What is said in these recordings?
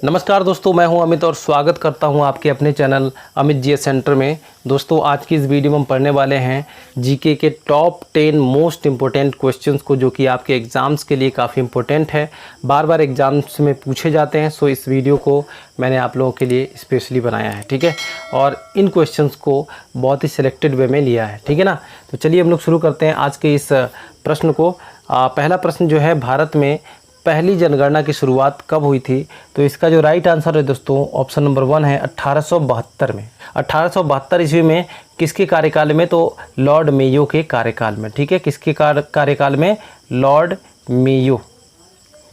नमस्कार दोस्तों, मैं हूं अमित और स्वागत करता हूं आपके अपने चैनल अमित जीएस सेंटर में। दोस्तों, आज की इस वीडियो में हम पढ़ने वाले हैं जीके के टॉप 10 मोस्ट इम्पोर्टेंट क्वेश्चंस को, जो कि आपके एग्ज़ाम्स के लिए काफ़ी इम्पोर्टेंट है, बार बार एग्ज़ाम्स में पूछे जाते हैं। सो इस वीडियो को मैंने आप लोगों के लिए स्पेशली बनाया है, ठीक है। और इन क्वेश्चंस को बहुत ही सिलेक्टेड वे में लिया है, ठीक है ना। तो चलिए हम लोग शुरू करते हैं आज के इस प्रश्न को। पहला प्रश्न जो है, भारत में पहली जनगणना की शुरुआत कब हुई थी? तो इसका जो राइट आंसर है दोस्तों, ऑप्शन नंबर 1 है 1872 में। 1872 ईस्वी में किसके कार्यकाल में? तो लॉर्ड मेयो के कार्यकाल में, ठीक है। किसके कार्यकाल में? लॉर्ड मेयो,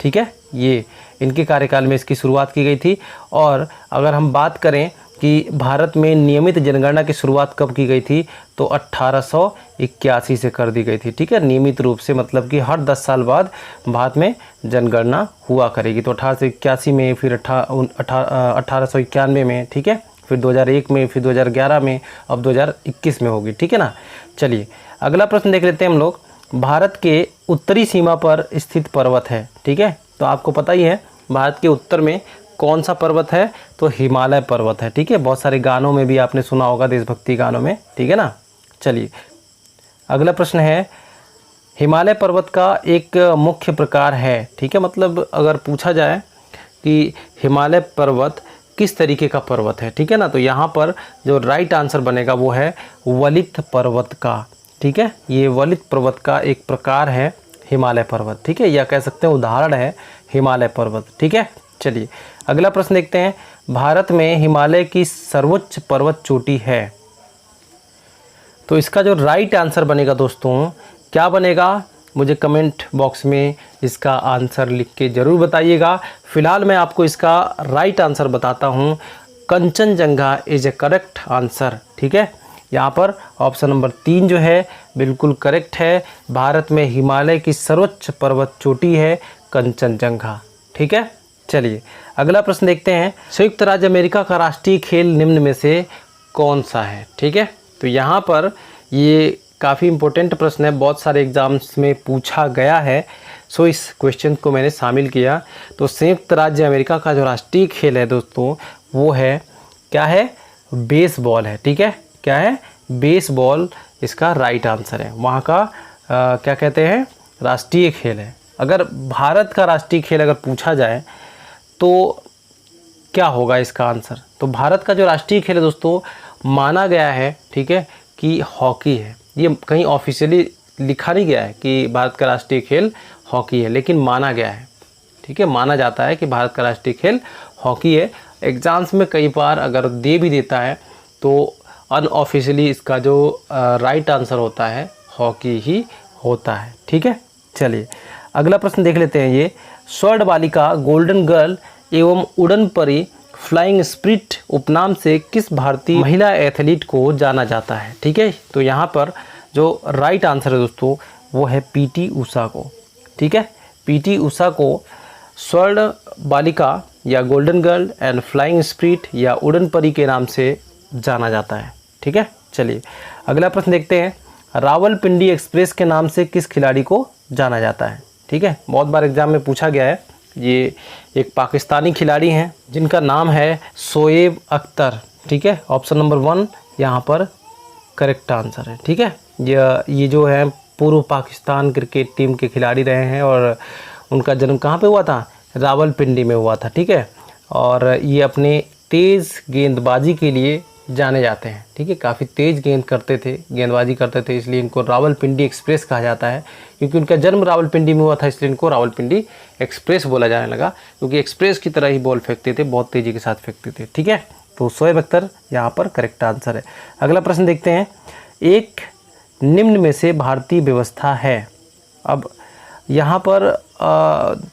ठीक है। ये इनके कार्यकाल में इसकी शुरुआत की गई थी। और अगर हम बात करें कि भारत में नियमित जनगणना की शुरुआत कब की गई थी, तो 1881 से कर दी गई थी, ठीक है। नियमित रूप से मतलब कि हर 10 साल बाद भारत में जनगणना हुआ करेगी। तो 1881 में, फिर 1891 में, ठीक है, फिर 2001 में, फिर 2011 में, अब 2021 में होगी, ठीक है ना। चलिए अगला प्रश्न देख लेते हैं हम लोग। भारत के उत्तरी सीमा पर स्थित पर्वत है, ठीक है। तो आपको पता ही है भारत के उत्तर में कौन सा पर्वत है? तो हिमालय पर्वत है, ठीक है। बहुत सारे गानों में भी आपने सुना होगा, देशभक्ति गानों में, ठीक है ना। चलिए अगला प्रश्न है, हिमालय पर्वत का एक मुख्य प्रकार है, ठीक है। मतलब अगर पूछा जाए कि हिमालय पर्वत किस तरीके का पर्वत है, ठीक है ना, तो यहाँ पर जो राइट आंसर बनेगा वो है वलित पर्वत का, ठीक है। ये वलित पर्वत का एक प्रकार है हिमालय पर्वत, ठीक है, या कह सकते हैं उदाहरण है हिमालय पर्वत, ठीक है। चलिए अगला प्रश्न देखते हैं। भारत में हिमालय की सर्वोच्च पर्वत चोटी है। तो इसका जो राइट आंसर बनेगा दोस्तों, क्या बनेगा? मुझे कमेंट बॉक्स में इसका आंसर लिख के ज़रूर बताइएगा। फिलहाल मैं आपको इसका राइट आंसर बताता हूँ। Kanchenjunga is A correct answer, ठीक है। यहाँ पर ऑप्शन नंबर 3 जो है बिल्कुल करेक्ट है। भारत में हिमालय की सर्वोच्च पर्वत चोटी है कंचनजंगा, ठीक है। चलिए अगला प्रश्न देखते हैं। संयुक्त राज्य अमेरिका का राष्ट्रीय खेल निम्न में से कौन सा है, ठीक है। तो यहाँ पर ये काफ़ी इम्पोर्टेंट प्रश्न है, बहुत सारे एग्जाम्स में पूछा गया है। सो इस क्वेश्चन को मैंने शामिल किया। तो संयुक्त राज्य अमेरिका का जो राष्ट्रीय खेल है दोस्तों, वो है, क्या है? बेसबॉल है, ठीक है। क्या है? बेसबॉल इसका राइट आंसर है। वहाँ का क्या कहते हैं? राष्ट्रीय खेल है। अगर भारत का राष्ट्रीय खेल अगर पूछा जाए तो क्या होगा इसका आंसर? तो भारत का जो राष्ट्रीय खेल है दोस्तों, माना गया है, ठीक है, कि हॉकी है। ये कहीं ऑफिशियली लिखा नहीं गया है कि भारत का राष्ट्रीय खेल हॉकी है, लेकिन माना गया है, ठीक है। माना जाता है कि भारत का राष्ट्रीय खेल हॉकी है। एग्ज़ाम्स में कई बार अगर दे भी देता है तो अनऑफिशियली इसका जो राइट आंसर होता है हॉकी ही होता है, ठीक है। चलिए अगला प्रश्न देख लेते हैं। ये स्वर्ण बालिका, गोल्डन गर्ल एवं उड़न परी, फ्लाइंग स्प्रिट उपनाम से किस भारतीय महिला एथलीट को जाना जाता है, ठीक है। तो यहाँ पर जो राइट आंसर है दोस्तों, वो है पीटी उषा को, ठीक है। पीटी उषा को स्वर्ण बालिका या golden girl and flying spirit या उड़न परी के नाम से जाना जाता है, ठीक है। चलिए अगला प्रश्न देखते हैं। रावलपिंडी एक्सप्रेस के नाम से किस खिलाड़ी को जाना जाता है, ठीक है। बहुत बार एग्जाम में पूछा गया है। ये एक पाकिस्तानी खिलाड़ी हैं जिनका नाम है शोएब अख्तर, ठीक है। ऑप्शन नंबर 1 यहाँ पर करेक्ट आंसर है, ठीक है। ये जो है पूर्व पाकिस्तान क्रिकेट टीम के खिलाड़ी रहे हैं और उनका जन्म कहाँ पे हुआ था? रावलपिंडी में हुआ था, ठीक है। और ये अपने तेज़ गेंदबाजी के लिए जाने जाते हैं, ठीक है। काफ़ी तेज़ गेंदबाजी करते थे, इसलिए इनको रावलपिंडी एक्सप्रेस कहा जाता है। क्योंकि उनका जन्म रावलपिंडी में हुआ था, इसलिए इनको रावलपिंडी एक्सप्रेस बोला जाने लगा, क्योंकि एक्सप्रेस की तरह ही बॉल फेंकते थे, बहुत तेज़ी के साथ फेंकते थे, ठीक है। तो शोएब अख्तर यहाँ पर करेक्ट आंसर है। अगला प्रश्न देखते हैं। एक निम्न में से भारतीय व्यवस्था है। अब यहाँ पर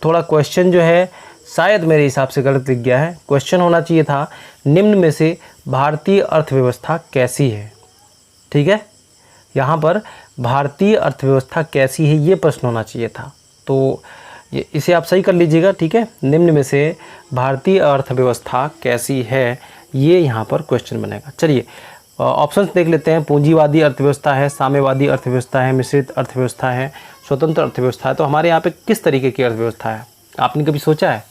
थोड़ा क्वेश्चन जो है शायद मेरे हिसाब से गलत लिख गया है। क्वेश्चन होना चाहिए था, निम्न में से भारतीय अर्थव्यवस्था कैसी है, ठीक है। यहाँ पर भारतीय अर्थव्यवस्था कैसी है ये प्रश्न होना चाहिए था। तो इसे आप सही कर लीजिएगा, ठीक है। निम्न में से भारतीय अर्थव्यवस्था कैसी है, ये यहाँ पर क्वेश्चन बनेगा। चलिए ऑप्शंस देख लेते हैं। पूंजीवादी अर्थव्यवस्था है, साम्यवादी अर्थव्यवस्था है, मिश्रित अर्थव्यवस्था है, स्वतंत्र अर्थव्यवस्था है। तो हमारे यहाँ पे किस तरीके की अर्थव्यवस्था है, आपने कभी सोचा है?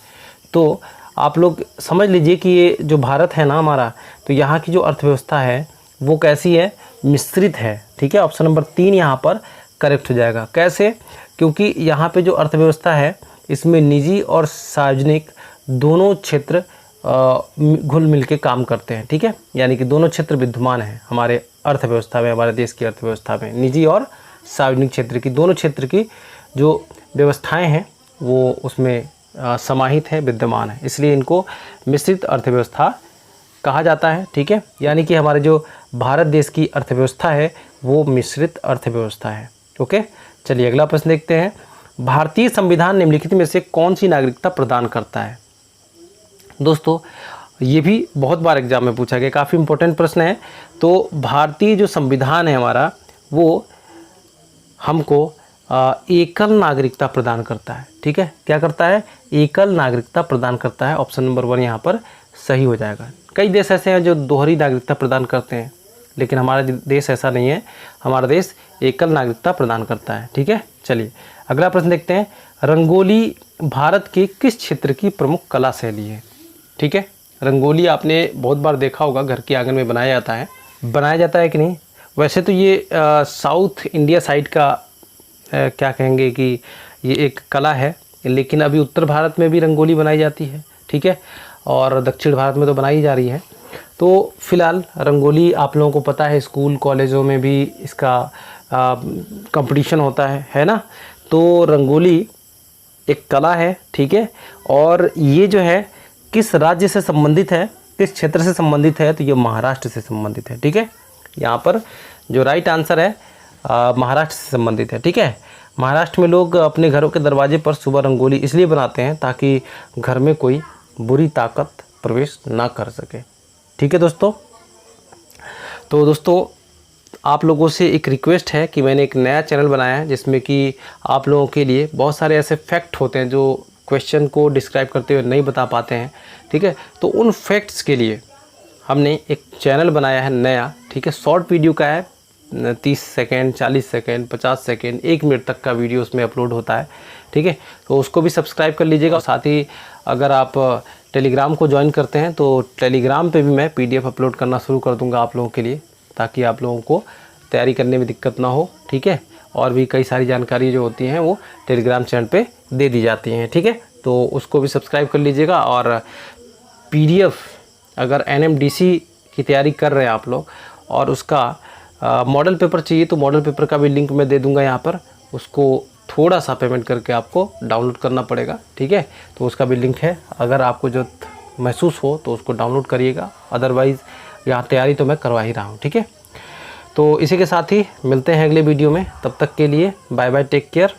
तो आप लोग समझ लीजिए कि ये जो भारत है ना हमारा, तो यहाँ की जो अर्थव्यवस्था है वो कैसी है, मिश्रित है। ठीक है, ऑप्शन नंबर 3 यहाँ पर करेक्ट हो जाएगा। कैसे? क्योंकि यहाँ पे जो अर्थव्यवस्था है इसमें निजी और सार्वजनिक दोनों क्षेत्र घुल मिल के काम करते हैं। ठीक है, यानी कि दोनों क्षेत्र विद्यमान हैं हमारे अर्थव्यवस्था में, हमारे देश की अर्थव्यवस्था में निजी और सार्वजनिक क्षेत्र की, दोनों क्षेत्र की जो व्यवस्थाएं हैं वो उसमें समाहित है, विद्यमान है, इसलिए इनको मिश्रित अर्थव्यवस्था कहा जाता है। ठीक है, यानी कि हमारे जो भारत देश की अर्थव्यवस्था है वो मिश्रित अर्थव्यवस्था है। ओके, चलिए अगला प्रश्न देखते हैं। भारतीय संविधान निम्नलिखित में से कौन सी नागरिकता प्रदान करता है? दोस्तों ये भी बहुत बार एग्जाम में पूछा गया, काफ़ी इंपॉर्टेंट प्रश्न है। तो भारतीय जो संविधान है हमारा वो हमको एकल नागरिकता प्रदान करता है। ठीक है, क्या करता है? एकल नागरिकता प्रदान करता है। ऑप्शन नंबर 1 यहाँ पर सही हो जाएगा। कई देश ऐसे हैं जो दोहरी नागरिकता प्रदान करते हैं, लेकिन हमारा देश ऐसा नहीं है, हमारा देश एकल नागरिकता प्रदान करता है। ठीक है, चलिए अगला प्रश्न देखते हैं। रंगोली भारत के किस क्षेत्र की प्रमुख कला शैली है? ठीक है, रंगोली आपने बहुत बार देखा होगा, घर के आंगन में बनाया जाता है कि नहीं? वैसे तो ये साउथ इंडिया साइड का क्या कहेंगे कि ये एक कला है, लेकिन अभी उत्तर भारत में भी रंगोली बनाई जाती है। ठीक है, और दक्षिण भारत में तो बनाई जा रही है। तो फिलहाल रंगोली आप लोगों को पता है, स्कूल कॉलेजों में भी इसका कंपटीशन होता है ना। तो रंगोली एक कला है। ठीक है, और ये जो है किस राज्य से संबंधित है, किस क्षेत्र से संबंधित है? तो ये महाराष्ट्र से संबंधित है। ठीक है, यहाँ पर जो राइट आंसर है महाराष्ट्र से संबंधित है। ठीक है, महाराष्ट्र में लोग अपने घरों के दरवाजे पर सुबह रंगोली इसलिए बनाते हैं ताकि घर में कोई बुरी ताकत प्रवेश ना कर सके। ठीक है दोस्तों, तो दोस्तों आप लोगों से एक रिक्वेस्ट है कि मैंने एक नया चैनल बनाया है जिसमें कि आप लोगों के लिए बहुत सारे ऐसे फैक्ट होते हैं जो क्वेश्चन को डिस्क्राइब करते हुए नहीं बता पाते हैं। ठीक है, तो उन फैक्ट्स के लिए हमने एक चैनल बनाया है नया। ठीक है, शॉर्ट वीडियो का है, 30 सेकेंड, 40 सेकेंड, 50 सेकेंड, 1 मिनट तक का वीडियो उसमें अपलोड होता है। ठीक है, तो उसको भी सब्सक्राइब कर लीजिएगा। और साथ ही अगर आप टेलीग्राम को ज्वाइन करते हैं तो टेलीग्राम पे भी मैं PDF अपलोड करना शुरू कर दूंगा आप लोगों के लिए, ताकि आप लोगों को तैयारी करने में दिक्कत ना हो। ठीक है, और भी कई सारी जानकारी जो होती हैं वो टेलीग्राम चैनल पे दे दी जाती हैं। ठीक है, तो उसको भी सब्सक्राइब कर लीजिएगा। और PDF अगर NMDC की तैयारी कर रहे हैं आप लोग और उसका मॉडल पेपर चाहिए तो मॉडल पेपर का भी लिंक मैं दे दूंगा यहाँ पर, उसको थोड़ा सा पेमेंट करके आपको डाउनलोड करना पड़ेगा। ठीक है, तो उसका भी लिंक है, अगर आपको जो महसूस हो तो उसको डाउनलोड करिएगा, अदरवाइज़ यहाँ तैयारी तो मैं करवा ही रहा हूँ। ठीक है, तो इसी के साथ ही मिलते हैं अगले वीडियो में, तब तक के लिए बाय बाय, टेक केयर।